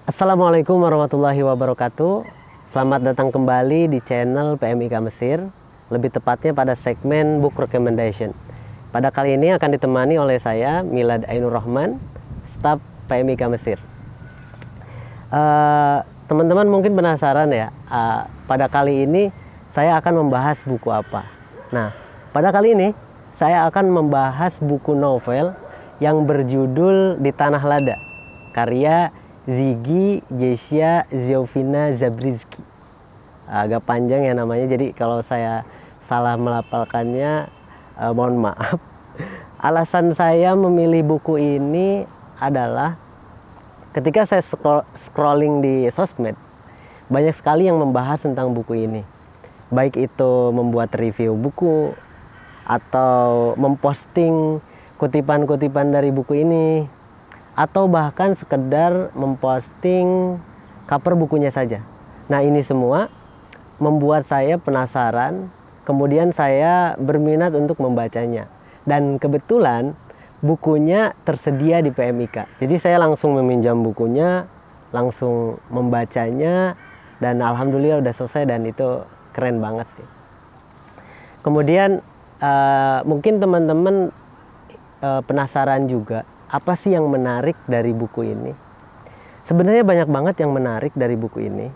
Assalamualaikum warahmatullahi wabarakatuh. Selamat datang kembali di channel PMIK Mesir, lebih tepatnya pada segmen Book Recommendation. Pada kali ini akan ditemani oleh saya, Milad Ainur Rahman, staf PMIK Mesir. Teman-teman mungkin penasaran ya, pada kali ini saya akan membahas buku apa. Nah, pada kali ini saya akan membahas buku novel yang berjudul Di Tanah Lada, karya Ziggy Jessia Ziovina Zabrizki. Agak panjang ya namanya, jadi kalau saya salah melafalkannya mohon maaf. Alasan saya memilih buku ini adalah ketika saya scrolling di sosmed, banyak sekali yang membahas tentang buku ini. Baik itu membuat review buku atau memposting kutipan-kutipan dari buku ini, atau bahkan sekedar memposting cover bukunya saja. Nah, ini semua membuat saya penasaran, kemudian saya berminat untuk membacanya. Dan kebetulan bukunya tersedia di PMIK. Jadi saya langsung meminjam bukunya, langsung membacanya, dan alhamdulillah udah selesai dan itu keren banget sih. Kemudian mungkin teman-teman penasaran juga, apa sih yang menarik dari buku ini? Sebenarnya banyak banget yang menarik dari buku ini.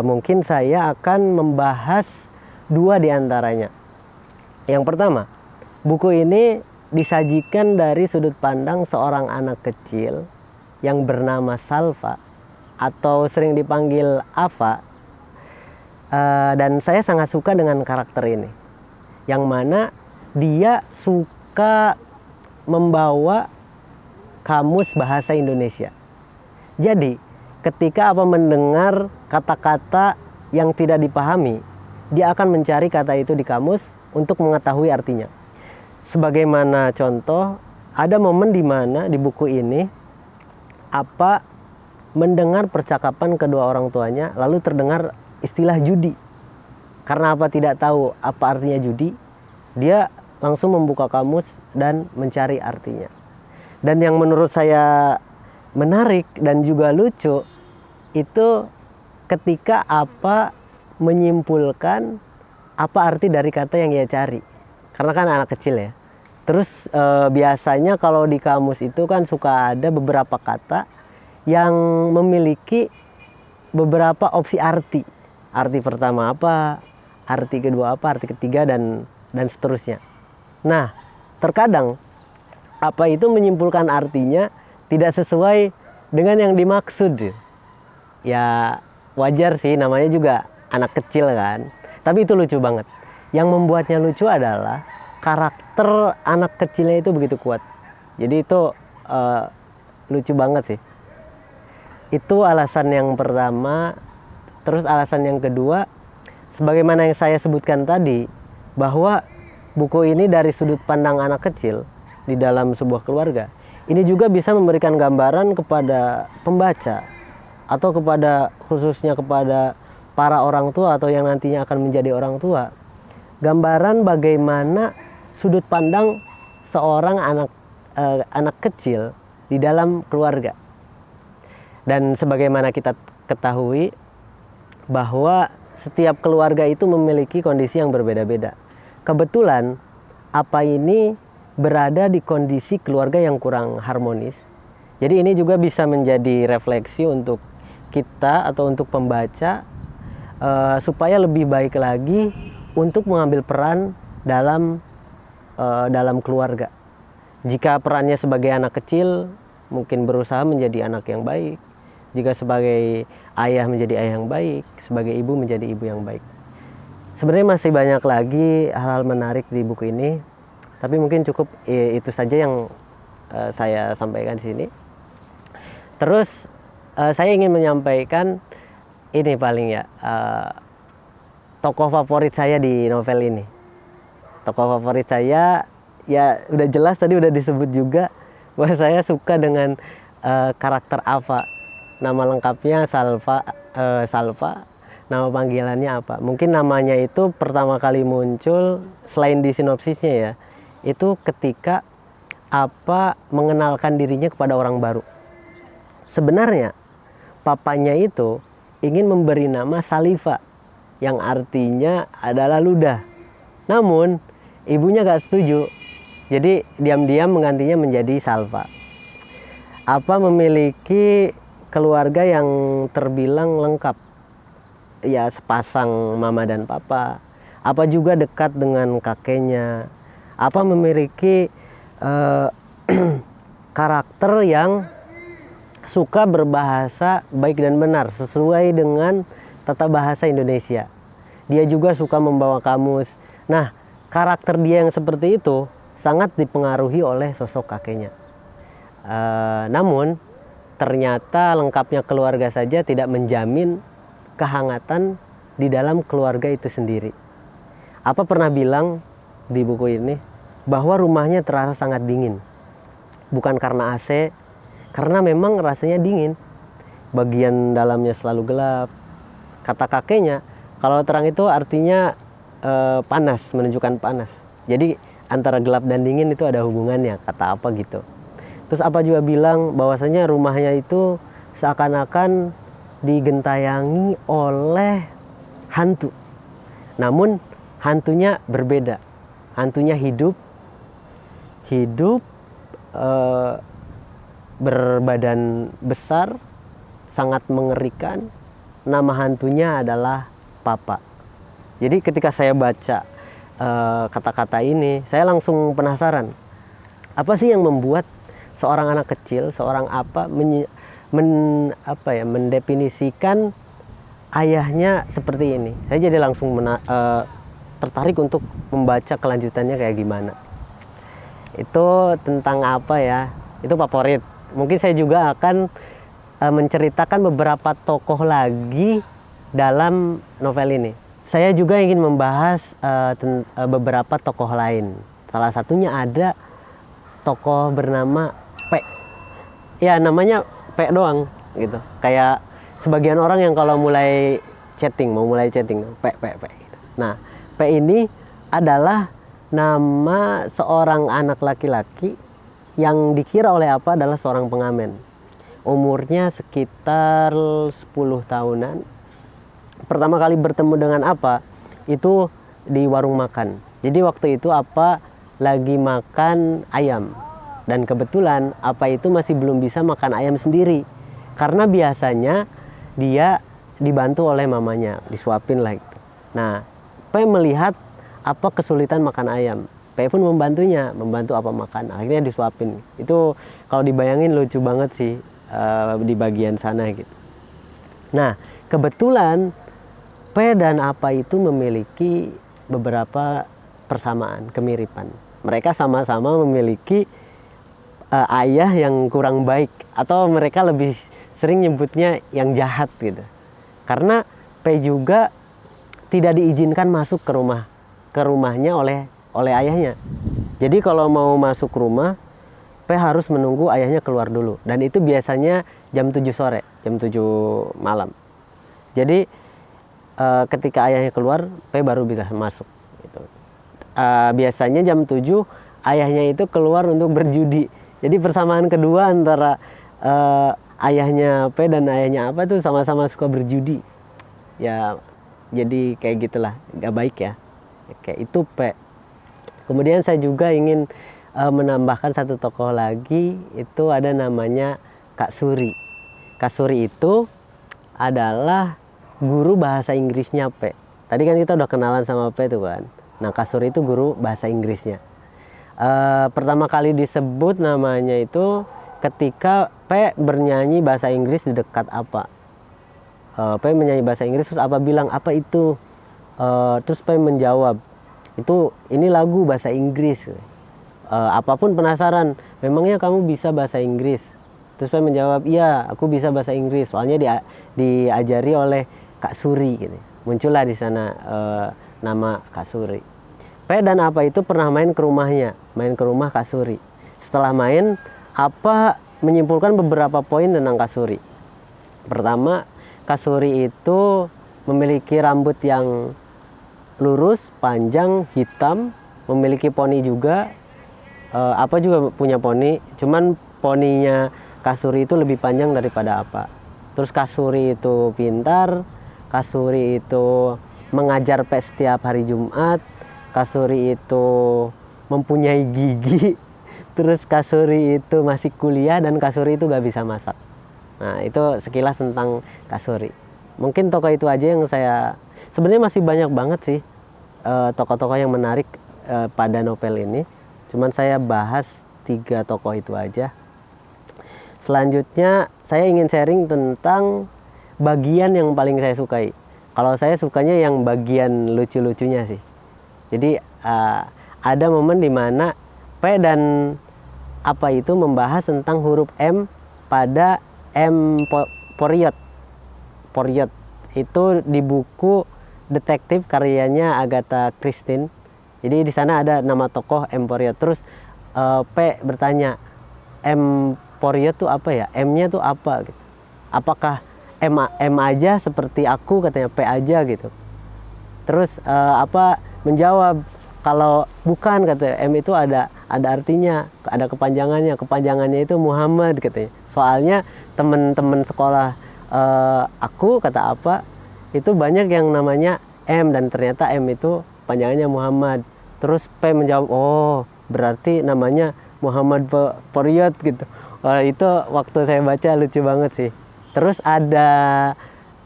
Mungkin saya akan membahas dua di antaranya. Yang pertama, buku ini disajikan dari sudut pandang seorang anak kecil yang bernama Salva atau sering dipanggil Ava. Dan saya sangat suka dengan karakter ini, yang mana dia suka membawa kamus bahasa Indonesia. Jadi ketika mendengar kata-kata yang tidak dipahami, dia akan mencari kata itu di kamus untuk mengetahui artinya. Sebagaimana contoh, ada momen di mana di buku ini mendengar percakapan kedua orang tuanya, lalu terdengar istilah judi. Karena tidak tahu apa artinya judi, dia langsung membuka kamus dan mencari artinya. Dan yang menurut saya menarik dan juga lucu itu ketika menyimpulkan apa arti dari kata yang ia cari. Karena kan anak kecil ya. Terus biasanya kalau di kamus itu kan suka ada beberapa kata yang memiliki beberapa opsi arti. Arti pertama apa, arti kedua apa, arti ketiga dan seterusnya. Nah, terkadang itu menyimpulkan artinya tidak sesuai dengan yang dimaksud. Ya wajar sih, namanya juga anak kecil kan. Tapi itu lucu banget. Yang membuatnya lucu adalah karakter anak kecilnya itu begitu kuat. Jadi itu lucu banget sih. Itu alasan yang pertama. Terus alasan yang kedua, sebagaimana yang saya sebutkan tadi, bahwa buku ini dari sudut pandang anak kecil di dalam sebuah keluarga. Ini juga bisa memberikan gambaran kepada pembaca atau khususnya kepada para orang tua atau yang nantinya akan menjadi orang tua. Gambaran bagaimana sudut pandang seorang anak kecil di dalam keluarga. Dan sebagaimana kita ketahui bahwa setiap keluarga itu memiliki kondisi yang berbeda-beda. Kebetulan ini berada di kondisi keluarga yang kurang harmonis. Jadi ini juga bisa menjadi refleksi untuk kita atau untuk pembaca supaya lebih baik lagi untuk mengambil peran dalam keluarga. Jika perannya sebagai anak kecil, mungkin berusaha menjadi anak yang baik. Jika sebagai ayah menjadi ayah yang baik, sebagai ibu menjadi ibu yang baik. Sebenarnya masih banyak lagi hal-hal menarik di buku ini. Tapi mungkin cukup itu saja yang saya sampaikan di sini. Terus saya ingin menyampaikan ini paling ya, tokoh favorit saya di novel ini. Tokoh favorit saya ya udah jelas tadi udah disebut juga bahwa saya suka dengan karakter Ava. Nama lengkapnya Salva. Nama panggilannya apa? Mungkin namanya itu pertama kali muncul selain di sinopsisnya ya. Itu ketika mengenalkan dirinya kepada orang baru. Sebenarnya papanya itu ingin memberi nama Saliva, yang artinya adalah ludah. Namun ibunya gak setuju, jadi diam-diam menggantinya menjadi Salva. Apa memiliki keluarga yang terbilang lengkap, ya sepasang mama dan papa. Apa juga dekat dengan kakeknya. Apa memiliki karakter yang suka berbahasa baik dan benar sesuai dengan tata bahasa Indonesia. Dia juga suka membawa kamus. Nah, karakter dia yang seperti itu sangat dipengaruhi oleh sosok kakeknya. Namun ternyata lengkapnya keluarga saja tidak menjamin kehangatan di dalam keluarga itu sendiri. Apa pernah bilang di buku ini bahwa rumahnya terasa sangat dingin. Bukan karena AC, karena memang rasanya dingin. Bagian dalamnya selalu gelap. Kata kakeknya, kalau terang itu artinya panas, menunjukkan panas. Jadi antara gelap dan dingin itu ada hubungannya, kata apa gitu. Terus apa juga bilang bahwasanya rumahnya itu seakan-akan digentayangi oleh hantu. Namun hantunya berbeda. Hantunya hidup berbadan besar, sangat mengerikan. Nama hantunya adalah Papa. Jadi ketika saya baca kata-kata ini, saya langsung penasaran. Apa sih yang membuat seorang anak kecil, seorang apa mendefinisikan ayahnya seperti ini? Saya jadi langsung tertarik untuk membaca kelanjutannya kayak gimana. Itu tentang apa ya? Itu favorit. Mungkin saya juga akan menceritakan beberapa tokoh lagi dalam novel ini. Saya juga ingin membahas beberapa tokoh lain. Salah satunya ada tokoh bernama P. Ya, namanya P doang gitu. Kayak sebagian orang yang kalau mau mulai chatting P gitu. Nah, P ini adalah nama seorang anak laki-laki yang dikira oleh apa adalah seorang pengamen. Umurnya sekitar 10 tahunan. Pertama kali bertemu dengan apa itu di warung makan. Jadi waktu itu apa lagi makan ayam. Dan kebetulan apa itu masih belum bisa makan ayam sendiri. Karena biasanya dia dibantu oleh mamanya, disuapin lah gitu. Nah, P melihat apa kesulitan makan ayam. P pun membantu apa makan. Akhirnya disuapin. Itu kalau dibayangin lucu banget sih di bagian sana gitu. Nah, kebetulan P dan apa itu memiliki beberapa persamaan, kemiripan. Mereka sama-sama memiliki ayah yang kurang baik, atau mereka lebih sering nyebutnya yang jahat gitu. Karena P juga tidak diizinkan masuk ke rumahnya oleh ayahnya. Jadi kalau mau masuk rumah, P harus menunggu ayahnya keluar dulu, dan itu biasanya jam 7 sore, jam 7 malam. Jadi ketika ayahnya keluar, P baru bisa masuk gitu. Biasanya jam 7 ayahnya itu keluar untuk berjudi. Jadi persamaan kedua antara ayahnya P dan ayahnya apa tuh sama-sama suka berjudi. Ya, jadi kayak gitulah, gak baik ya. Kayak itu P. Kemudian saya juga ingin menambahkan satu tokoh lagi, itu ada namanya Kak Suri. Kak Suri itu adalah guru bahasa Inggrisnya P. Tadi kan kita udah kenalan sama P tuh kan. Nah, Kak Suri itu guru bahasa Inggrisnya. Pertama kali disebut namanya itu ketika P bernyanyi bahasa Inggris di dekat apa. P menyanyi bahasa Inggris, terus apa bilang apa itu, terus P menjawab ini lagu bahasa Inggris. Apapun penasaran, memangnya kamu bisa bahasa Inggris? Terus P menjawab, iya aku bisa bahasa Inggris, soalnya diajari oleh Kak Suri gitu. Muncullah di sana nama Kak Suri. P dan apa itu pernah main ke rumah Kak Suri. Setelah main, apa menyimpulkan beberapa poin tentang Kak Suri. Pertama, Kak Suri itu memiliki rambut yang lurus, panjang, hitam, memiliki poni juga. Apa juga punya poni, cuman poninya Kak Suri itu lebih panjang daripada apa. Terus Kasuri itu pintar, Kasuri itu mengajar P setiap hari Jumat, Kasuri itu mempunyai gigi, terus Kasuri itu masih kuliah, dan Kasuri itu gak bisa masak. Nah itu sekilas tentang Kasuri. Mungkin tokoh itu aja yang saya, sebenarnya masih banyak banget sih tokoh-tokoh yang menarik pada novel ini. Cuman saya bahas 3 tokoh itu aja. Selanjutnya saya ingin sharing tentang bagian yang paling saya sukai. Kalau saya sukanya yang bagian lucu-lucunya sih. Jadi ada momen dimana P dan apa itu membahas tentang huruf M pada M Poryot. Poryot itu di buku detektif karyanya Agatha Christie. Jadi di sana ada nama tokoh M Poryot. Terus P bertanya, M Poryot tuh apa ya? M-nya tuh apa gitu? Apakah M aja seperti aku, katanya, P aja gitu. Terus apa menjawab, kalau bukan, katanya, M itu ada artinya, ada kepanjangannya. Kepanjangannya itu Muhammad, katanya. Soalnya teman-teman sekolah aku, kata apa, itu banyak yang namanya M, dan ternyata M itu panjangannya Muhammad. Terus P menjawab, oh berarti namanya Muhammad Poryot gitu. Wah, itu waktu saya baca lucu banget sih. Terus ada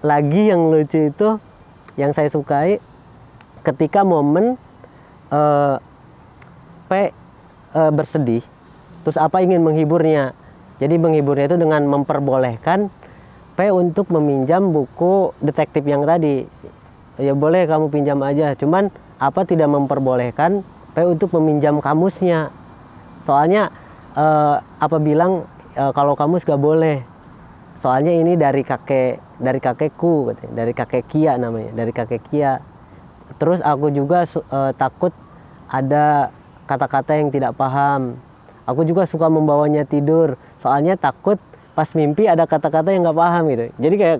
lagi yang lucu itu, yang saya sukai, ketika momen P bersedih, terus apa ingin menghiburnya. Jadi menghiburnya itu dengan memperbolehkan P untuk meminjam buku detektif yang tadi. Ya boleh kamu pinjam aja, cuman apa tidak memperbolehkan P untuk meminjam kamusnya. Soalnya apa bilang kalau kamus gak boleh. Soalnya ini dari kakekku, katanya, dari kakek Kia namanya, dari kakek Kia. Terus aku juga takut ada kata-kata yang tidak paham. Aku juga suka membawanya tidur, soalnya takut pas mimpi ada kata-kata yang nggak paham gitu. Jadi kayak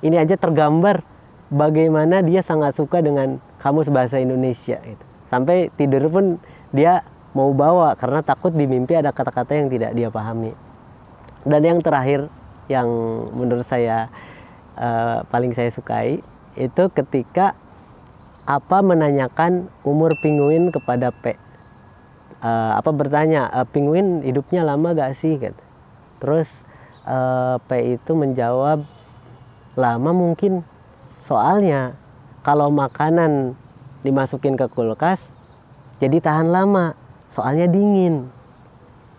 ini aja tergambar bagaimana dia sangat suka dengan kamus bahasa Indonesia gitu. Sampai tidur pun dia mau bawa karena takut di mimpi ada kata-kata yang tidak dia pahami. Dan yang terakhir yang menurut saya paling saya sukai itu ketika apa menanyakan umur pinguin kepada P. Apa bertanya, pinguin hidupnya lama gak sih? Gitu. Terus P itu menjawab, lama mungkin. Soalnya kalau makanan dimasukin ke kulkas jadi tahan lama, soalnya dingin.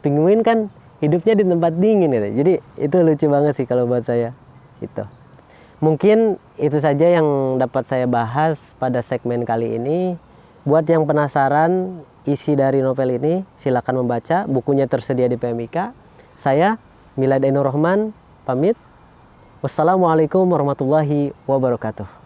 Pinguin kan hidupnya di tempat dingin gitu. Jadi itu lucu banget sih kalau buat saya. Itu. Mungkin itu saja yang dapat saya bahas pada segmen kali ini. Buat yang penasaran isi dari novel ini, silakan membaca. Bukunya tersedia di PMIK. Saya Milad Ainur Rahman pamit. Wassalamualaikum warahmatullahi wabarakatuh.